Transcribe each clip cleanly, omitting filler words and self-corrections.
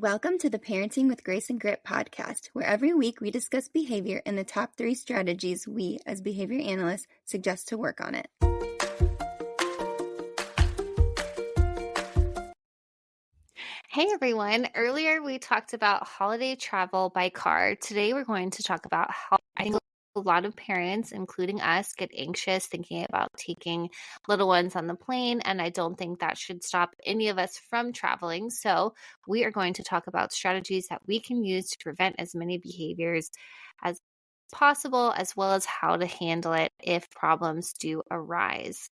Welcome to the Parenting with Grace and Grit podcast, where every week we discuss behavior and the top 3 strategies we, as behavior analysts, suggest to work on it. Hey everyone. Earlier we talked about holiday travel by car. Today we're going to talk about how I think a lot of parents, including us, get anxious thinking about taking little ones on the plane, and I don't think that should stop any of us from traveling. So we are going to talk about strategies that we can use to prevent as many behaviors as possible, as well as how to handle it if problems do arise.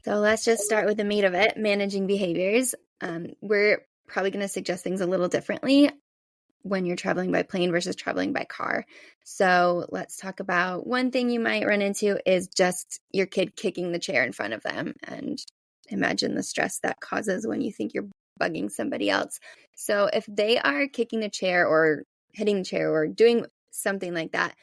So let's just start with the meat of it, managing behaviors. We're probably going to suggest things a little differently when you're traveling by plane versus traveling by car. So let's talk about one thing you might run into is just your kid kicking the chair in front of them, and imagine the stress that causes when you think you're bugging somebody else. So if they are kicking the chair or hitting the chair or doing something like that,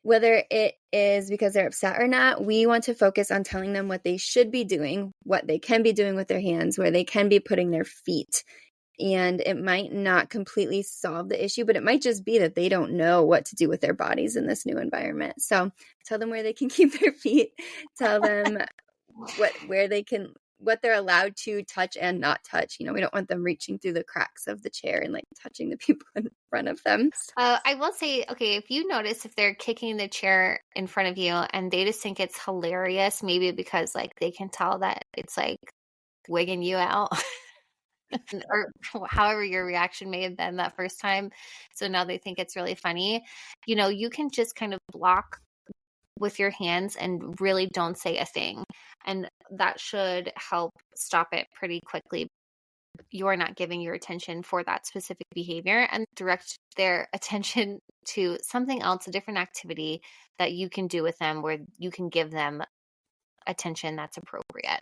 whether it is because they're upset or not, we want to focus on telling them what they should be doing, what they can be doing with their hands, where they can be putting their feet. And it might not completely solve the issue, but it might just be that they don't know what to do with their bodies in this new environment. So tell them where they can keep their feet, tell them what they're allowed to touch and not touch. We don't want them reaching through the cracks of the chair and touching the people in front of them. I will say, okay, if you notice if they're kicking the chair in front of you and they just think it's hilarious, maybe because they can tell that it's wigging you out or however your reaction may have been that first time. So now they think it's really funny. You can just kind of block with your hands and really don't say a thing. And that should help stop it pretty quickly. You're not giving your attention for that specific behavior, and direct their attention to something else, a different activity that you can do with them where you can give them attention that's appropriate.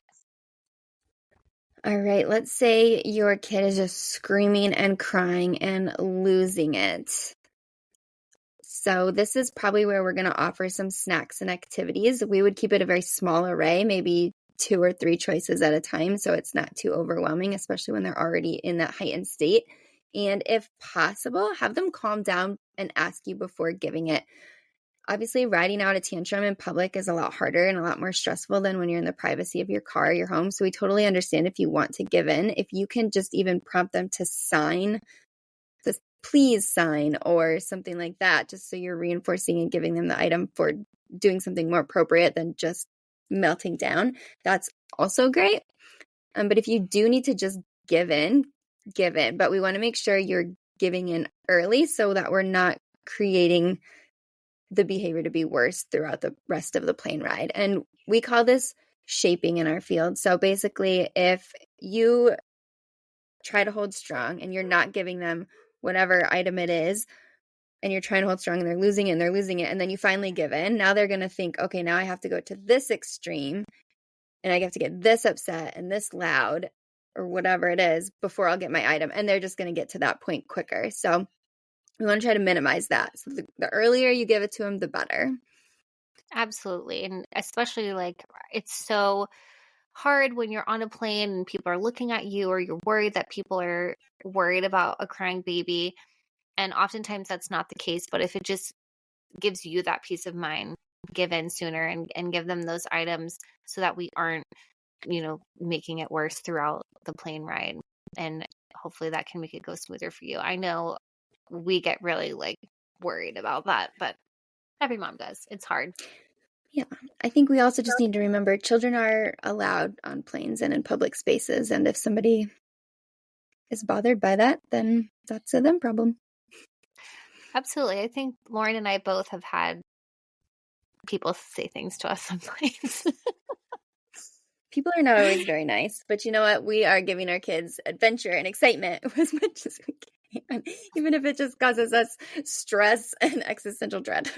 All right, let's say your kid is just screaming and crying and losing it. So this is probably where we're going to offer some snacks and activities. We would keep it a very small array, maybe 2 or 3 choices at a time, so it's not too overwhelming, especially when they're already in that heightened state. And if possible, have them calm down and ask you before giving it. Obviously, riding out a tantrum in public is a lot harder and a lot more stressful than when you're in the privacy of your car, your home. So we totally understand if you want to give in. If you can just even prompt them to sign this please sign or something like that, just so you're reinforcing and giving them the item for doing something more appropriate than just melting down, that's also great. But if you do need to just give in. But we want to make sure you're giving in early so that we're not creating the behavior to be worse throughout the rest of the plane ride. And we call this shaping in our field. So basically, if you try to hold strong and you're not giving them whatever item it is, and you're trying to hold strong and they're losing it, and then you finally give in, now they're going to think, okay, now I have to go to this extreme and I have to get this upset and this loud or whatever it is before I'll get my item. And they're just going to get to that point quicker. So we want to try to minimize that. So the earlier you give it to them, the better. Absolutely. And especially it's so hard when you're on a plane and people are looking at you, or you're worried that people are worried about a crying baby. And oftentimes that's not the case. But if it just gives you that peace of mind, give in sooner and give them those items so that we aren't, making it worse throughout the plane ride. And hopefully that can make it go smoother for you. I know we get really worried about that, but every mom does. It's hard. Yeah. I think we also just need to remember children are allowed on planes and in public spaces. And if somebody is bothered by that, then that's a them problem. Absolutely. I think Lauren and I both have had people say things to us on planes. People are not always very nice, but you know what? We are giving our kids adventure and excitement as much as we can, even if it just causes us stress and existential dread.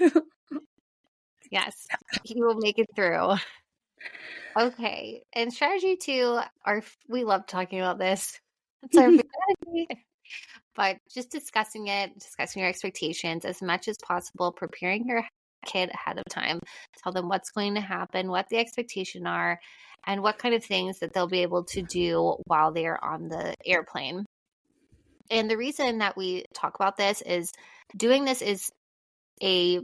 Yes, you will make it through. Okay. And strategy 2, we love talking about this. It's our strategy. But just discussing your expectations as much as possible, preparing your kid ahead of time, tell them what's going to happen, what the expectation are, and what kind of things that they'll be able to do while they're on the airplane. And the reason that we talk about this is doing this is a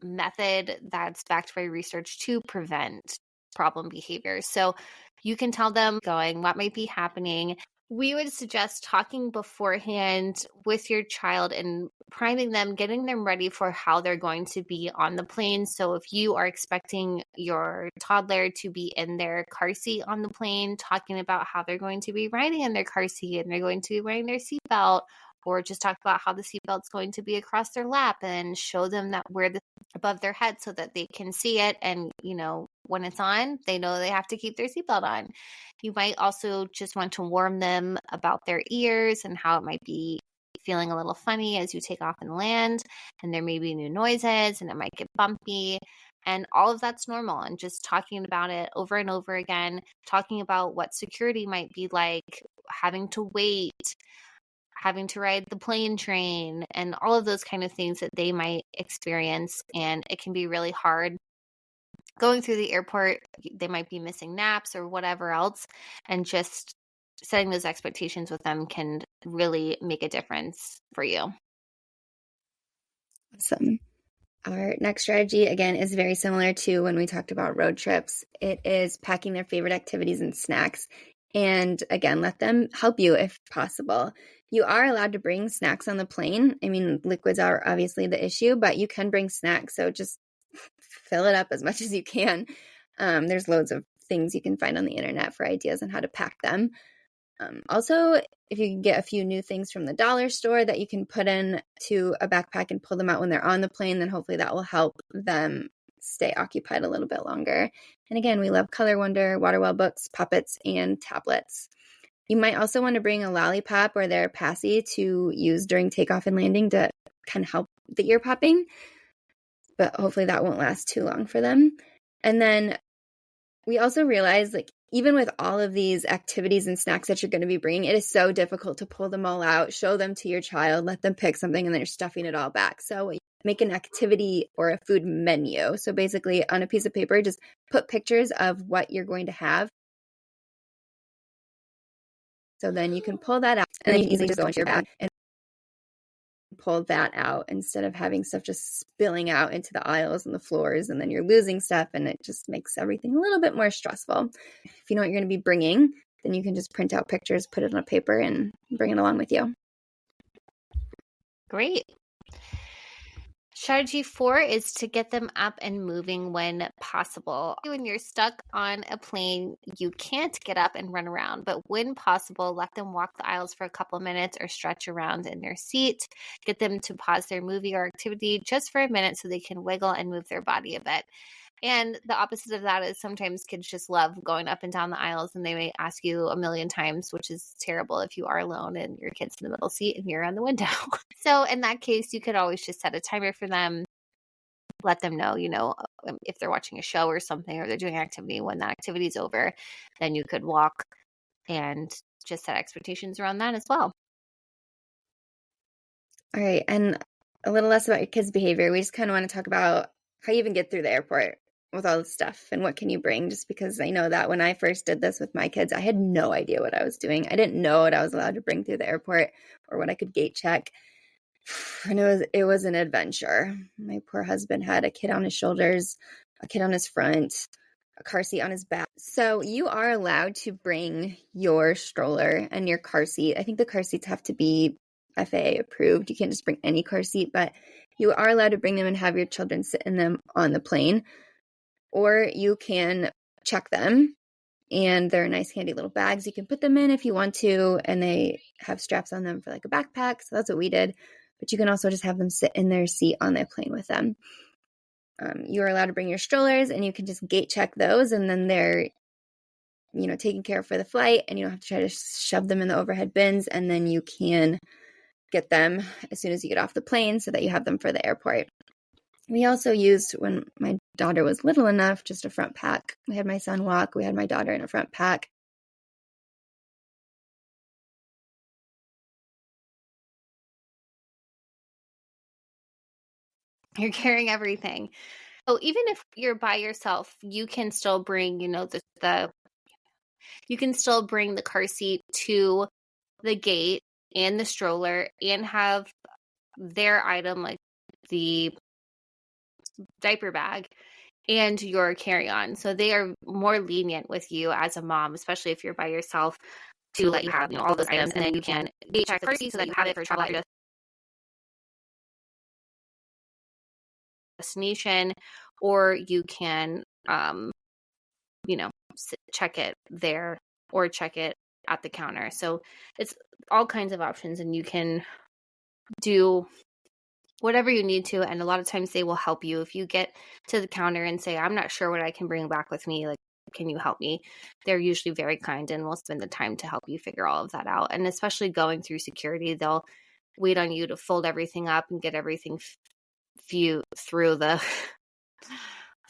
method that's backed by research to prevent problem behaviors. So you can tell them going what might be happening. We would suggest talking beforehand with your child and priming them, getting them ready for how they're going to be on the plane. So if you are expecting your toddler to be in their car seat on the plane, talking about how they're going to be riding in their car seat and they're going to be wearing their seatbelt, or just talk about how the seatbelt's going to be across their lap and show them that where the above their head so that they can see it. And, when it's on, they know they have to keep their seatbelt on. You might also just want to warn them about their ears and how it might be feeling a little funny as you take off and land, and there may be new noises and it might get bumpy. And all of that's normal. And just talking about it over and over again, talking about what security might be like, having to wait, having to ride the plane train, and all of those kind of things that they might experience. And it can be really hard going through the airport. They might be missing naps or whatever else. And just setting those expectations with them can really make a difference for you. Awesome. Our next strategy, again, is very similar to when we talked about road trips. It is packing their favorite activities and snacks. And again, let them help you if possible. You are allowed to bring snacks on the plane. I mean, liquids are obviously the issue, but you can bring snacks. So just fill it up as much as you can. There's loads of things you can find on the internet for ideas on how to pack them. Also, if you can get a few new things from the dollar store that you can put in to a backpack and pull them out when they're on the plane, then hopefully that will help them stay occupied a little bit longer. And again, we love Color Wonder, Waterwell books, puppets, and tablets. You might also want to bring a lollipop or their passy to use during takeoff and landing to kind of help the ear popping, but hopefully that won't last too long for them. And then we also realize, even with all of these activities and snacks that you're going to be bringing, it is so difficult to pull them all out, show them to your child, let them pick something, and then you're stuffing it all back. So make an activity or a food menu. So basically on a piece of paper, just put pictures of what you're going to have. So then you can pull that out and then you can easily just go into your bag and pull that out instead of having stuff just spilling out into the aisles and the floors, and then you're losing stuff and it just makes everything a little bit more stressful. If you know what you're going to be bringing, then you can just print out pictures, put it on a paper, and bring it along with you. Great. Strategy 4 is to get them up and moving when possible. When you're stuck on a plane, you can't get up and run around, but when possible, let them walk the aisles for a couple minutes or stretch around in their seat. Get them to pause their movie or activity just for a minute so they can wiggle and move their body a bit. And the opposite of that is sometimes kids just love going up and down the aisles, and they may ask you a million times, which is terrible if you are alone and your kid's in the middle seat and you're on the window. So in that case, you could always just set a timer for them. Let them know, if they're watching a show or something, or they're doing an activity, when that activity is over, then you could walk and just set expectations around that as well. All right. And a little less about your kids' behavior. We just kind of want to talk about how you even get through the airport with all this stuff and what can you bring, just because I know that when I first did this with my kids, I had no idea what I was doing. I didn't know what I was allowed to bring through the airport or what I could gate check. And it was an adventure. My poor husband had a kid on his shoulders, a kid on his front, a car seat on his back. So you are allowed to bring your stroller and your car seat. I think the car seats have to be FAA approved. You can't just bring any car seat, but you are allowed to bring them and have your children sit in them on the plane. Or you can check them, and they're nice handy little bags you can put them in if you want to, and they have straps on them for like a backpack. So that's what we did. But you can also just have them sit in their seat on the plane with them. You're allowed to bring your strollers, and you can just gate check those, and then they're taken care of for the flight, and you don't have to try to shove them in the overhead bins, and then you can get them as soon as you get off the plane so that you have them for the airport. We also used, when my daughter was little enough, just a front pack. We had my son walk. We had my daughter in a front pack. You're carrying everything. So even if you're by yourself, you can still bring, the you can still bring the car seat to the gate and the stroller and have their item, like the diaper bag and your carry-on. So they are more lenient with you as a mom, especially if you're by yourself, to let you have, all those items, and then you can gate check the car seat so that you have it for travel at your destination, or you can, check it there or check it at the counter. So it's all kinds of options, and you can do whatever you need to. And a lot of times they will help you. If you get to the counter and say, I'm not sure what I can bring back with me, like, can you help me? They're usually very kind and will spend the time to help you figure all of that out. And especially going through security, they'll wait on you to fold everything up and get everything through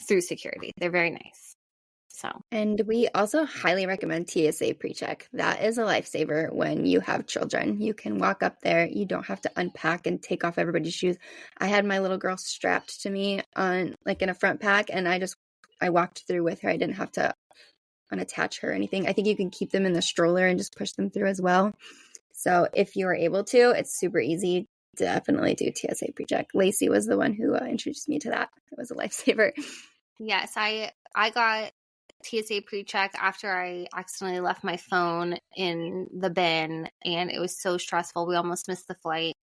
through security. They're very nice. So, and we also highly recommend TSA PreCheck. That is a lifesaver when you have children. You can walk up there. You don't have to unpack and take off everybody's shoes. I had my little girl strapped to me in a front pack, and I walked through with her. I didn't have to unattach her or anything. I think you can keep them in the stroller and just push them through as well. So if you are able to, it's super easy. Definitely do TSA PreCheck. Lacey was the one who introduced me to that. It was a lifesaver. Yes, I got TSA PreCheck after I accidentally left my phone in the bin, and it was so stressful. We almost missed the flight.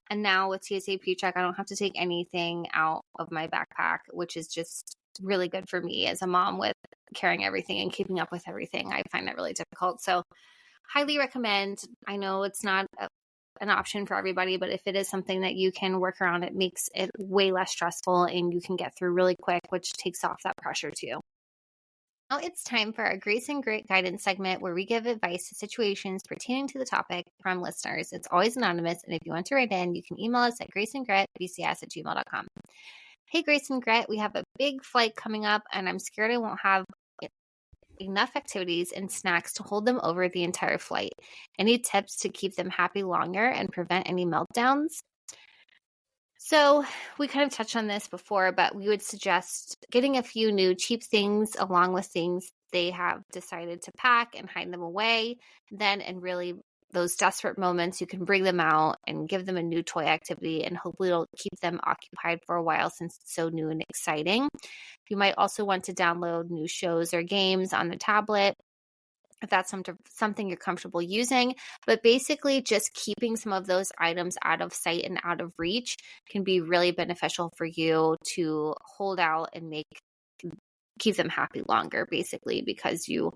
And now with TSA PreCheck, I don't have to take anything out of my backpack, which is just really good for me as a mom with carrying everything and keeping up with everything. I find that really difficult. So highly recommend. I know it's not an option for everybody, but if it is something that you can work around, it makes it way less stressful and you can get through really quick, which takes off that pressure too. Now it's time for our Grace and Grit guidance segment, where we give advice to situations pertaining to the topic from listeners. It's always anonymous, and if you want to write in, you can email us at graceandgritbcs@gmail.com. Hey, Grace and Grit, we have a big flight coming up, and I'm scared I won't have enough activities and snacks to hold them over the entire flight. Any tips to keep them happy longer and prevent any meltdowns? So we kind of touched on this before, but we would suggest getting a few new cheap things along with things they have decided to pack and hide them away. Then, in really those desperate moments, you can bring them out and give them a new toy activity, and hopefully it'll keep them occupied for a while since it's so new and exciting. You might also want to download new shows or games on the tablet, if that's something you're comfortable using. But basically, just keeping some of those items out of sight and out of reach can be really beneficial for you to hold out and keep them happy longer, basically, because you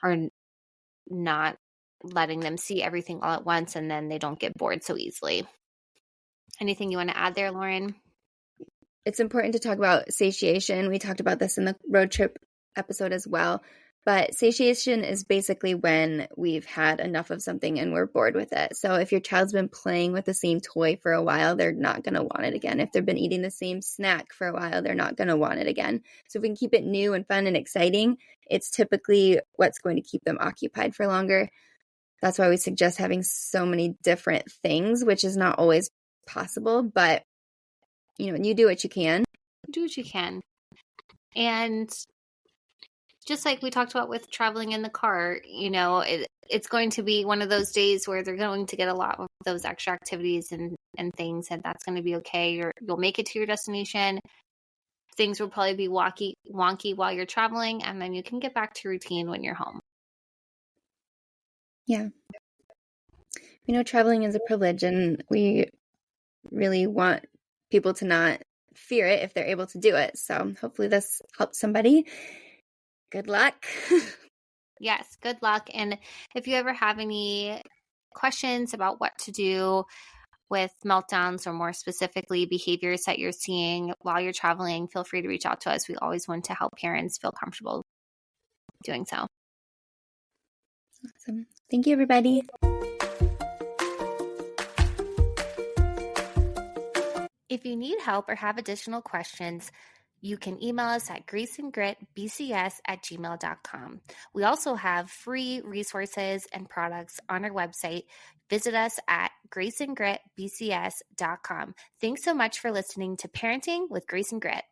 are not letting them see everything all at once, and then they don't get bored so easily. Anything you want to add there, Lauren? It's important to talk about satiation. We talked about this in the road trip episode as well. But satiation is basically when we've had enough of something and we're bored with it. So if your child's been playing with the same toy for a while, they're not going to want it again. If they've been eating the same snack for a while, they're not going to want it again. So if we can keep it new and fun and exciting, it's typically what's going to keep them occupied for longer. That's why we suggest having so many different things, which is not always possible. But, you do what you can. Do what you can. And just like we talked about with traveling in the car, it's going to be one of those days where they're going to get a lot of those extra activities and things, and that's going to be okay. You'll make it to your destination. Things will probably be wonky while you're traveling, and then you can get back to routine when you're home. Yeah. Traveling is a privilege, and we really want people to not fear it if they're able to do it. So hopefully this helps somebody. Good luck. Yes, good luck. And if you ever have any questions about what to do with meltdowns, or more specifically behaviors that you're seeing while you're traveling, feel free to reach out to us. We always want to help parents feel comfortable doing so. Awesome. Thank you, everybody. If you need help or have additional questions, you can email us at graceandgritbcs@gmail.com. We also have free resources and products on our website. Visit us at graceandgritbcs.com. Thanks so much for listening to Parenting with Grace and Grit.